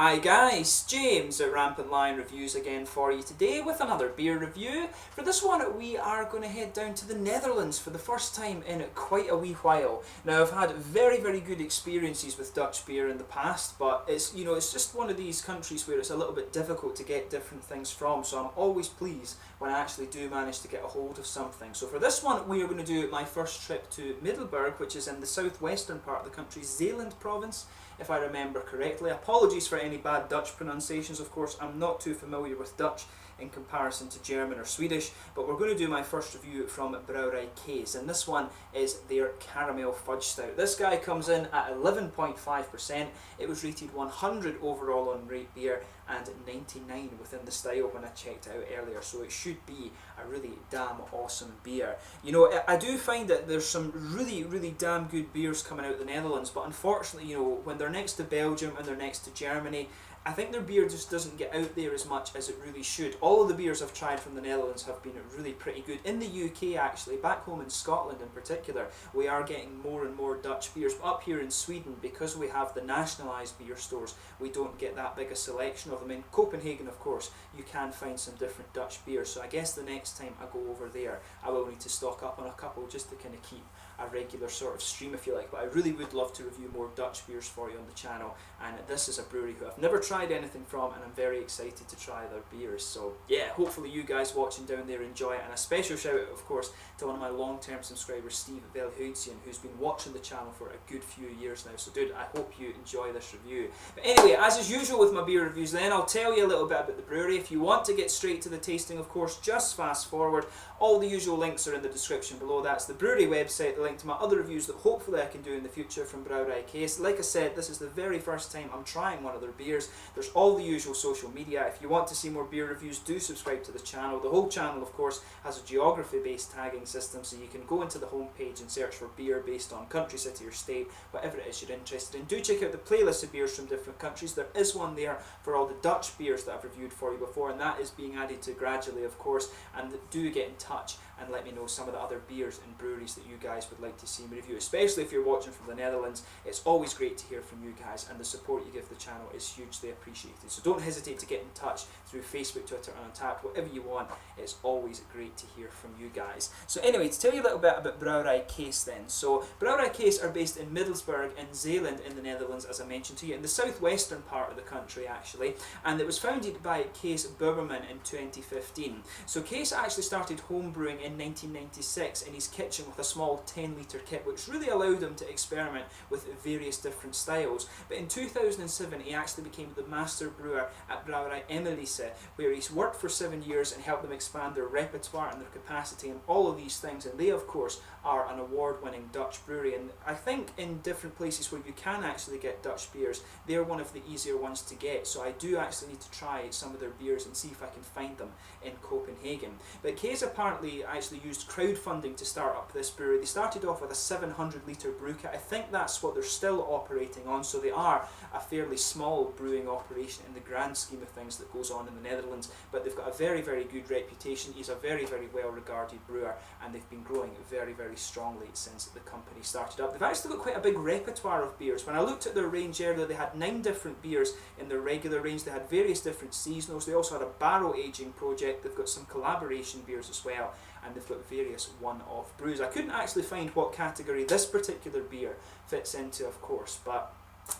Hi guys, James at RampantLionReviews again for you today with another beer review. For this one we are going to head down to the Netherlands for the first time in quite a wee while. Now I've had very good experiences with Dutch beer in the past, but it's just one of these countries where it's a little bit difficult to get different things from, so I'm always pleased when I actually do manage to get a hold of something. So for this one we are going to do my first trip to Middelburg, which is in the southwestern part of the country, Zeeland province, if I remember correctly. Apologies for any bad Dutch pronunciations, of course. I'm not too familiar with Dutch in comparison to German or Swedish, but we're going to do my first review from Brouwerij Kees, and this one is their Caramel Fudge Stout. This guy comes in at 11.5%. It was rated 100 overall on Rate Beer and 99 within the style when I checked it out earlier, so it should be a really damn awesome beer. You know, I do find that there's some really damn good beers coming out of the Netherlands, but unfortunately, you know, when they're next to Belgium and they're next to Germany, I think their beer just doesn't get out there as much as it really should. All of the beers I've tried from the Netherlands have been really pretty good. In the UK actually, back home in Scotland in particular, we are getting more and more Dutch beers. But up here in Sweden, because we have the nationalised beer stores, we don't get that big a selection of them. In Copenhagen, of course, you can find some different Dutch beers. So I guess the next time I go over there, I will need to stock up on a couple just to kind of keep a regular sort of stream, if you like. But I really would love to review more Dutch beers for you on the channel, and this is a brewery who I've never tried anything from, and I'm very excited to try their beers. So yeah, hopefully you guys watching down there enjoy it, and a special shout out of course to one of my long-term subscribers, Steve Velhuitsian, who's been watching the channel for a good few years now. So dude, I hope you enjoy this review. But anyway, as is usual with my beer reviews then, I'll tell you a little bit about the brewery. If you want to get straight to the tasting, of course, just fast forward. All the usual links are in the description below. That's the brewery website, the link to my other reviews that hopefully I can do in the future from Brouwerij Kees. Like I said, this is the very first time I'm trying one of their beers. There's all the usual social media. If you want to see more beer reviews, do subscribe to the channel. The whole channel, of course, has a geography-based tagging system, so you can go into the homepage and search for beer based on country, city or state, whatever it is you're interested in. Do check out the playlist of beers from different countries. There is one there for all the Dutch beers that I've reviewed for you before, and that is being added to gradually, of course. And do get in touch and let me know some of the other beers and breweries that you guys would like to see me review, especially if you're watching from the Netherlands. It's always great to hear from you guys, and the support you give the channel is hugely appreciated. So don't hesitate to get in touch through Facebook, Twitter and Untappd, whatever you want. It's always great to hear from you guys. So anyway, to tell you a little bit about Brouwerij Kees then. So Brouwerij Kees are based in Middelburg in Zeeland in the Netherlands, as I mentioned to you, in the southwestern part of the country actually, and it was founded by Kees Bubberman in 2015. So Kees actually started home brewing in 1996 in his kitchen with a small 10-litre kit, which really allowed him to experiment with various different styles. But in 2007 he actually became the master brewer at Brouwerij Emilisse, where he's worked for 7 years and helped them expand their repertoire and their capacity and all of these things. And they of course are an award-winning Dutch brewery, and I think in different places where you can actually get Dutch beers, they're one of the easier ones to get. So I do actually need to try some of their beers and see if I can find them in Copenhagen. But Kees apparently actually used crowdfunding to start up this brewery. They started off with a 700-litre brew kit. I think that's what they're still operating on, so they are a fairly small brewing operation in the grand scheme of things that goes on in the Netherlands, but they've got a very good reputation. He's a very well regarded brewer, and they've been growing very strongly since the company started up. They've actually got quite a big repertoire of beers. When I looked at their range earlier, they had 9 different beers in their regular range. They had various different seasonals. They also had a barrel aging project. They've got some collaboration beers as well, and they've got various one-off brews. I couldn't actually find what category this particular beer fits into, of course, but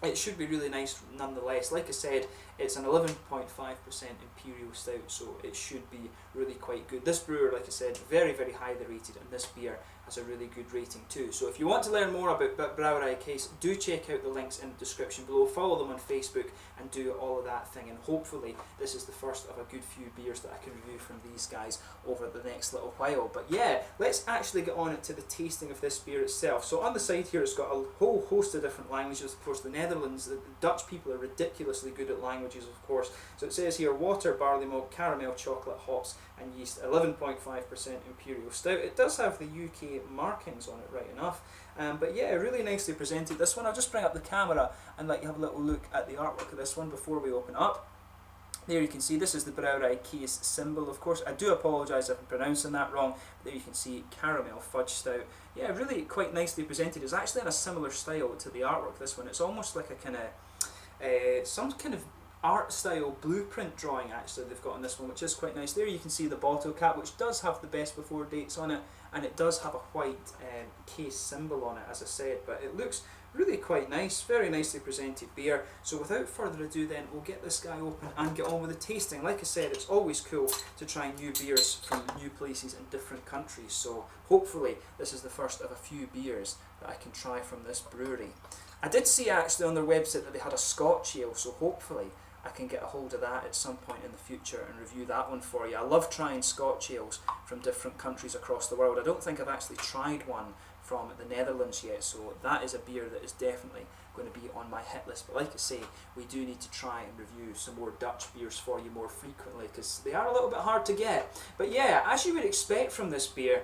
it should be really nice nonetheless. Like I said, it's an 11.5% Imperial Stout, so it should be really quite good. This brewer, like I said, very highly rated, and this beer has a really good rating too. So if you want to learn more about Brouwerij Kees, do check out the links in the description below, follow them on Facebook and do all of that thing, and hopefully this is the first of a good few beers that I can review from these guys over the next little while. But yeah, let's actually get on to the tasting of this beer itself. So on the side here it's got a whole host of different languages. Of course the Netherlands, the Dutch people are ridiculously good at languages, of course. So it says here water, barley malt, caramel, chocolate, hops and yeast, 11.5% Imperial Stout. It does have the UK markings on it, right enough, but yeah, really nicely presented. This one, I'll just bring up the camera and let you have a little look at the artwork of this one before we open up. There you can see this is the Brouwerij Kees symbol. Of course I do apologise if I'm pronouncing that wrong, but there you can see Caramel Fudge Stout. Yeah, really quite nicely presented. It's actually in a similar style to the artwork, this one. It's almost like a kind of some kind of art style blueprint drawing actually they've got on this one, which is quite nice. There you can see the bottle cap, which does have the best before dates on it, and it does have a white case symbol on it, as I said, but it looks really quite nice, very nicely presented beer. So without further ado then, we'll get this guy open and get on with the tasting. Like I said, it's always cool to try new beers from new places in different countries, so hopefully this is the first of a few beers that I can try from this brewery. I did see actually on their website that they had a Scotch ale, so hopefully I can get a hold of that at some point in the future and review that one for you. I love trying Scotch ales from different countries across the world. I don't think I've actually tried one from the Netherlands yet, so that is a beer that is definitely going to be on my hit list. But like I say, we do need to try and review some more Dutch beers for you more frequently, because they are a little bit hard to get. But yeah, as you would expect from this beer,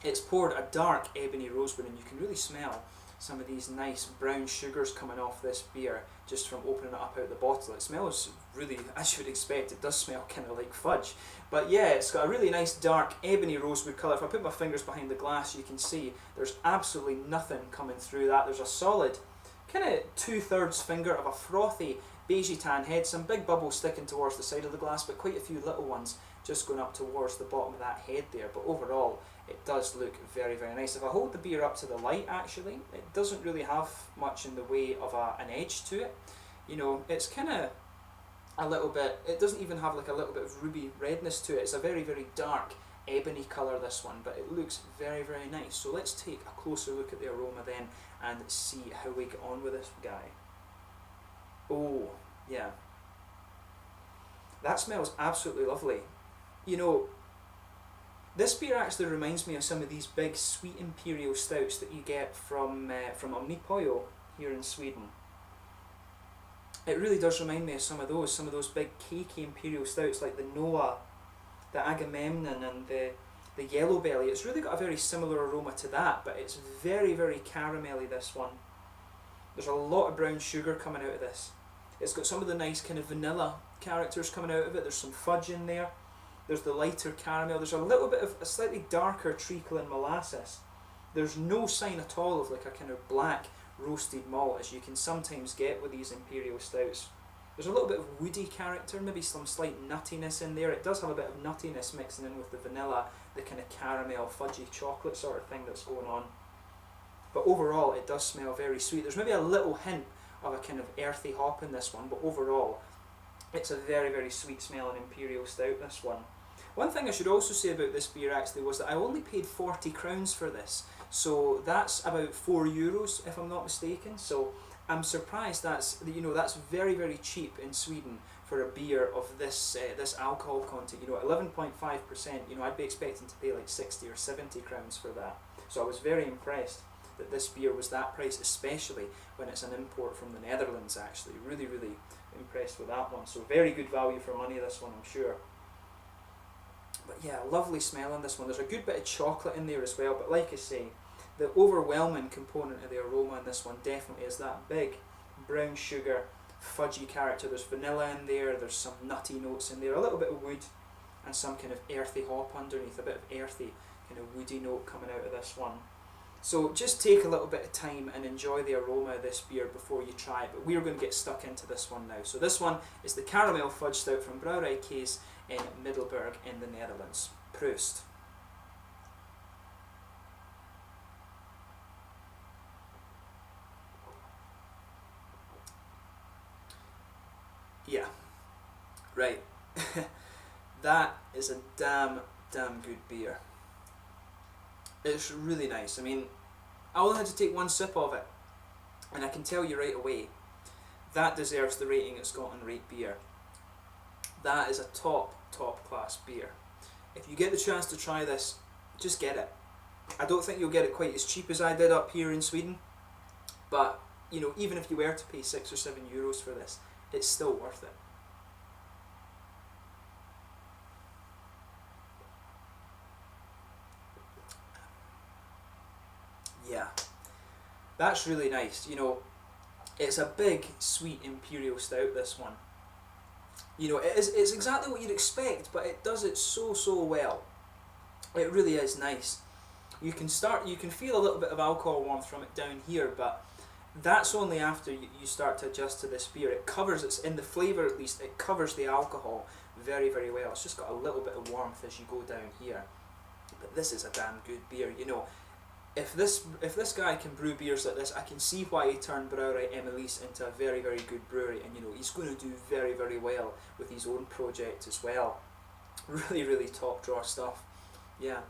it's poured a dark ebony rosewood, and you can really smell some of these nice brown sugars coming off this beer just from opening it up out of the bottle. It smells really, as you would expect, it does smell kind of like fudge. But yeah, it's got a really nice dark ebony rosewood colour. If I put my fingers behind the glass, you can see there's absolutely nothing coming through that. There's a solid kind of 2/3 finger of a frothy beigey tan head, some big bubbles sticking towards the side of the glass, but quite a few little ones just going up towards the bottom of that head there. But overall, it does look very, very nice. If I hold the beer up to the light, actually, it doesn't really have much in the way of an edge to it. You know, it's kind of a little bit, it doesn't even have like a little bit of ruby redness to it. It's a very, very dark ebony colour, this one, but it looks very, very nice. So let's take a closer look at the aroma then and see how we get on with this guy. Oh, yeah. That smells absolutely lovely. You know, this beer actually reminds me of some of these big sweet Imperial stouts that you get from Untappd here in Sweden. It really does remind me of some of those big cakey Imperial stouts like the Noah, the Agamemnon and the Yellow Belly. It's really got a very similar aroma to that, but it's very, very caramelly, this one. There's a lot of brown sugar coming out of this. It's got some of the nice kind of vanilla characters coming out of it. There's some fudge in there. There's the lighter caramel. There's a little bit of a slightly darker treacle in molasses. There's no sign at all of like a kind of black roasted malt as you can sometimes get with these Imperial stouts. There's a little bit of woody character, maybe some slight nuttiness in there. It does have a bit of nuttiness mixing in with the vanilla, the kind of caramel, fudgy chocolate sort of thing that's going on. But overall, it does smell very sweet. There's maybe a little hint of a kind of earthy hop in this one, but overall, it's a very, very sweet smelling Imperial stout, this one. One thing I should also say about this beer actually was that I only paid 40 crowns for this, so that's about €4 if I'm not mistaken. So I'm surprised that's very, very cheap in Sweden for a beer of this this alcohol content. You know, 11.5%. You know, I'd be expecting to pay like 60 or 70 crowns for that. So I was very impressed that this beer was that price, especially when it's an import from the Netherlands. Actually, really, really impressed with that one. So very good value for money, this one, I'm sure. But yeah, lovely smell on this one. There's a good bit of chocolate in there as well, but like I say, the overwhelming component of the aroma in this one definitely is that big brown sugar, fudgy character. There's vanilla in there, there's some nutty notes in there, a little bit of wood, and some kind of earthy hop underneath, a bit of earthy kind of woody note coming out of this one. So just take a little bit of time and enjoy the aroma of this beer before you try it, but we're going to get stuck into this one now. So this one is the Caramel Fudge Stout from Brouwerij Kees in Middelburg in the Netherlands. Proost. Yeah, right. That is a damn good beer. It's really nice. I mean, I only had to take one sip of it, and I can tell you right away, that deserves the rating it's got on Rate Beer. That is a top class beer. If you get the chance to try this, just get it. I don't think you'll get it quite as cheap as I did up here in Sweden, but you know, even if you were to pay €6 or €7 for this, it's still worth it. Yeah, that's really nice. You know, it's a big, sweet Imperial stout, this one. You know, it's exactly what you'd expect, but it does it so well. It really is nice. You can feel a little bit of alcohol warmth from it down here, but that's only after you start to adjust to this beer. It covers, it's in the flavour at least, it covers the alcohol very, very well. It's just got a little bit of warmth as you go down here. But this is a damn good beer, you know. If this guy can brew beers like this, I can see why he turned Brouwerij Kees into a very, very good brewery, and you know, he's going to do very, very well with his own project as well. Really, really top drawer stuff. Yeah.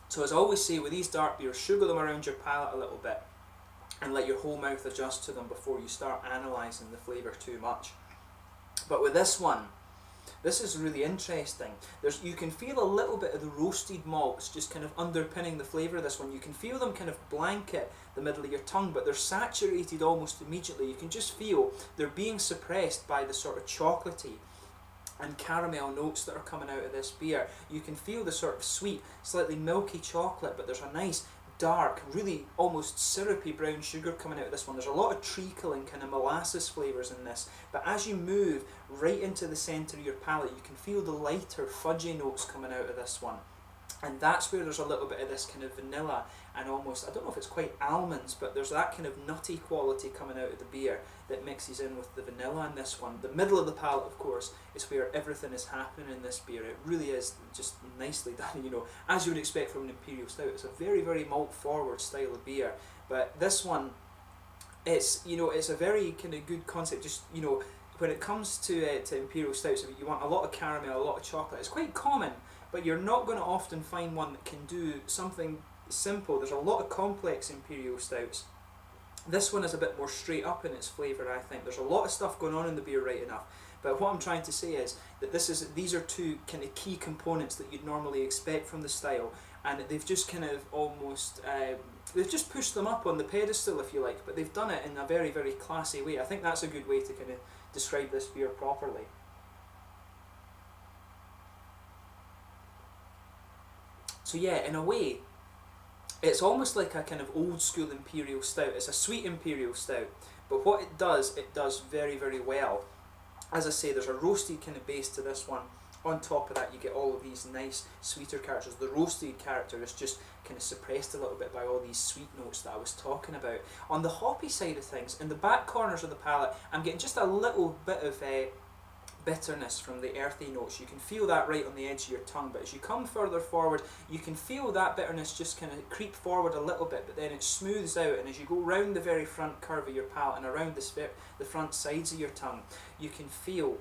So as I always say with these dark beers, sugar them around your palate a little bit and let your whole mouth adjust to them before you start analysing the flavour too much. But with this one, this is really interesting. You can feel a little bit of the roasted malts just kind of underpinning the flavour of this one. You can feel them kind of blanket the middle of your tongue, but they're saturated almost immediately. You can just feel they're being suppressed by the sort of chocolatey and caramel notes that are coming out of this beer. You can feel the sort of sweet, slightly milky chocolate, but there's a nice dark, really almost syrupy brown sugar coming out of this one. There's a lot of treacle and kind of molasses flavours in this, but as you move right into the centre of your palate, you can feel the lighter fudgy notes coming out of this one. And that's where there's a little bit of this kind of vanilla and almost, I don't know if it's quite almonds, but there's that kind of nutty quality coming out of the beer that mixes in with the vanilla in this one. The middle of the palate, of course, is where everything is happening in this beer. It really is just nicely done, you know, as you would expect from an Imperial Stout. It's a very, very malt forward style of beer, but this one, it's, you know, it's a very kind of good concept. Just, you know, when it comes to Imperial Stouts, you want a lot of caramel, a lot of chocolate. It's quite common, but you're not going to often find one that can do something simple. There's a lot of complex Imperial Stouts. This one is a bit more straight up in its flavour, I think. There's a lot of stuff going on in the beer, right enough. But what I'm trying to say is that these are two kind of key components that you'd normally expect from the style, and they've just kind of almost, they've just pushed them up on the pedestal, if you like, but they've done it in a very, very classy way. I think that's a good way to kind of describe this beer properly. So yeah, in a way, it's almost like a kind of old school Imperial Stout. It's a sweet Imperial Stout, but what it does very, very well. As I say, there's a roasted kind of base to this one. On top of that, you get all of these nice sweeter characters. The roasted character is just kind of suppressed a little bit by all these sweet notes that I was talking about. On the hoppy side of things, in the back corners of the palate, I'm getting just a little bit of bitterness from the earthy notes. You can feel that right on the edge of your tongue, but as you come further forward, you can feel that bitterness just kind of creep forward a little bit, but then it smooths out, and as you go round the very front curve of your palate and around the front sides of your tongue, you can feel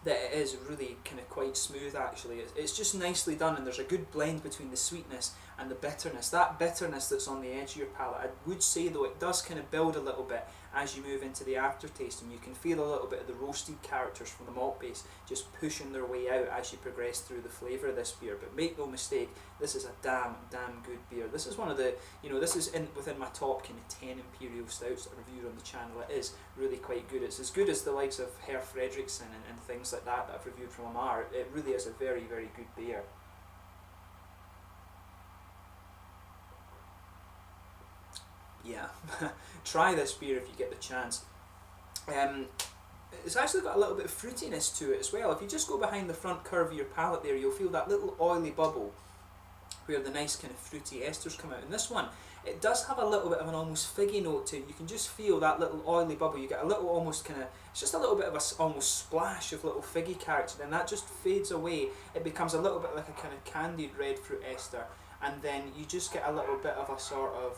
that it is really kind of quite smooth actually. It's just nicely done, and there's a good blend between the sweetness and the bitterness. That bitterness that's on the edge of your palate, I would say though, it does kind of build a little bit as you move into the aftertaste, and you can feel a little bit of the roasted characters from the malt base just pushing their way out as you progress through the flavour of this beer. But make no mistake, this is a damn good beer. This is one of the, you know, this is within my top kind of 10 Imperial Stouts that I reviewed on the channel. It is really quite good. It's as good as the likes of Herr Fredriksson and things like that I've reviewed from Amar. It really is a very, very good beer. Yeah, try this beer if you get the chance. It's actually got a little bit of fruitiness to it as well. If you just go behind the front curve of your palate there, you'll feel that little oily bubble where the nice kind of fruity esters come out. And this one, it does have a little bit of an almost figgy note to it. You can just feel that little oily bubble. You get a little almost kind of, it's just a little bit of a almost splash of little figgy character, then that just fades away. It becomes a little bit like a kind of candied red fruit ester, and then you just get a little bit of a sort of,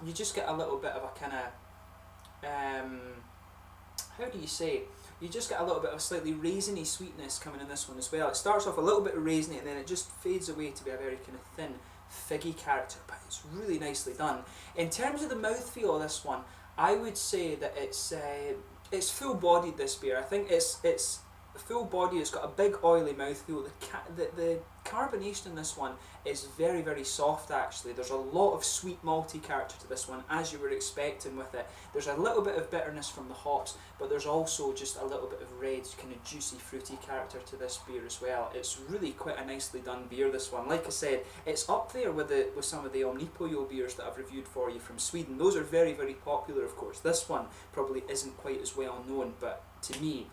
you just get a little bit of a kind of, how do you say, you just get a little bit of a slightly raisiny sweetness coming in this one as well. It starts off a little bit raisiny, and then it just fades away to be a very kind of thin, figgy character, but it's really nicely done. In terms of the mouthfeel of this one, I would say that it's full-bodied, this beer. I think it's full body, it's got a big oily mouthfeel. The carbonation in this one is very, very soft actually. There's a lot of sweet malty character to this one, as you were expecting with it. There's a little bit of bitterness from the hops, but there's also just a little bit of red, kind of juicy, fruity character to this beer as well. It's really quite a nicely done beer, this one. Like I said, it's up there with some of the Omnipollo beers that I've reviewed for you from Sweden. Those are very, very popular, of course. This one probably isn't quite as well known, but to me,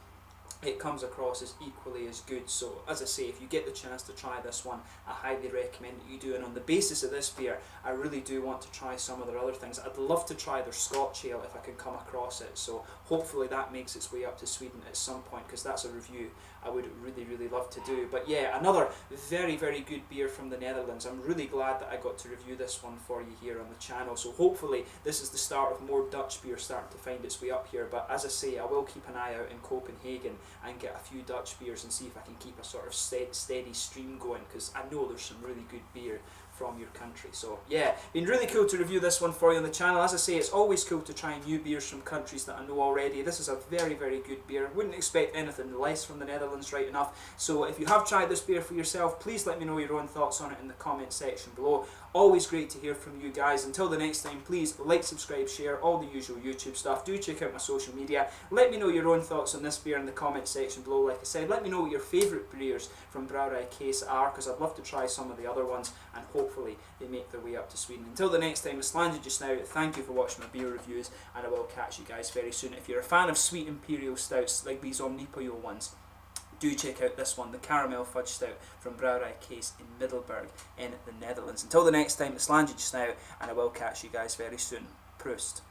it comes across as equally as good. So as I say, if you get the chance to try this one, I highly recommend that you do. And on the basis of this beer, I really do want to try some of their other things. I'd love to try their Scotch ale if I can come across it, so hopefully that makes its way up to Sweden at some point, because that's a review I would really love to do. But yeah, another very good beer from the Netherlands. I'm really glad that I got to review this one for you here on the channel, so hopefully this is the start of more Dutch beer starting to find its way up here. But as I say, I will keep an eye out in Copenhagen and get a few Dutch beers and see if I can keep a sort of steady stream going, because I know there's some really good beer from your country. So yeah, been really cool to review this one for you on the channel. As I say, it's always cool to try new beers from countries that I know already. This is a very good beer. Wouldn't expect anything less from the Netherlands, right enough. So if you have tried this beer for yourself, please let me know your own thoughts on it in the comment section below. Always great to hear from you guys. Until the next time, please like, subscribe, share, all the usual YouTube stuff. Do check out my social media. Let me know your own thoughts on this beer in the comment section below. Like I said, let me know what your favourite beers from Brouwerij Kees are, because I'd love to try some of the other ones, and hopefully they make their way up to Sweden. Until the next time, it's landed just now. Thank you for watching my beer reviews, and I will catch you guys very soon. If you're a fan of sweet Imperial stouts like these Omnipollo ones, do check out this one, the Caramel Fudge Stout from Brouwerij Kees in Middelburg in the Netherlands. Until the next time, it's landed just now, and I will catch you guys very soon. Prost.